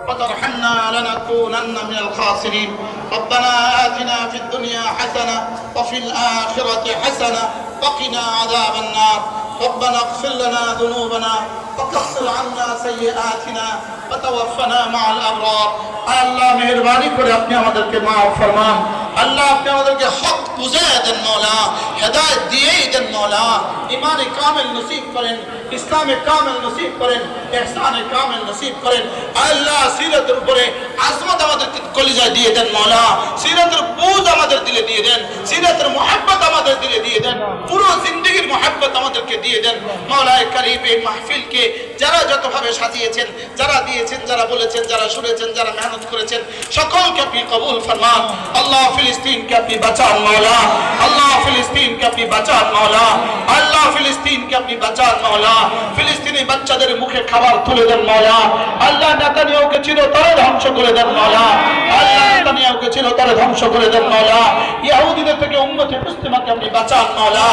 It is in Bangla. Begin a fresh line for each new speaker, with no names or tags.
وترحمنا لنكونن من الخاسرين. ربنا آتنا في الدنيا حسنة وفي الآخرة حسنة وقنا عذاب النار. ربنا اغفر لنا ذنوبنا وكفر عنا سيئاتنا وتوفنا مع الأبرار. আল্লাহ মেহেরবানি করে আপনি আমাদেরকে মাফ ফরমান। আল্লাহ আপনি আমাদেরকে হক বুঝিয়ে দেন মওলা, হেদায়েত দিয়েই দেন মওলা, ঈমানে কামিল নসিব করেন, ইসলামে কামিল নসিব করেন, ইহসানে কামিল নসিব করেন। আল্লাহ সিরাতের উপরে আজমত আমাদেরকে কলিজায় দিয়ে দেন মওলা, সিরাতের বুঝ আমাদের দিলে দিয়ে দেন, সিরাতের মুহাব্বত আমাদের দিলে দিয়ে দেন, পুরো জিন্দেগীর মুহাব্বত আমাদেরকে দিয়ে দেন মাওলায়ে কারীম। এই মাহফিলকে যারা যতভাবে সাজিয়েছেন, যারা দিয়েছেন, যারা বলেছেন, যারা শুনেছেন, যারা মেহনত করেছেন, সকলকে আপনি কবুল ফরমান। আল্লাহ ফিলিস্তিনকে আপনি বাঁচান মাওলা, আল্লাহ ফিলিস্তিনকে আপনি বাঁচান মাওলা, আল্লাহ ফিলিস্তিনকে আপনি বাঁচান মাওলা। ফিলিস্তিনি বাচ্চাদের মুখে খাবার তুলে দেন মাওলা। আল্লাহ নেতানিয়াহুকে চিরতরে ধ্বংস করে দেন মাওলা, আল্লাহ নেতানিয়াহুকে চিরতরে ধ্বংস করে দেন মাওলা। ইহুদিদের থেকে উম্মতে মুসলিমাকে আপনি বাঁচান মাওলা।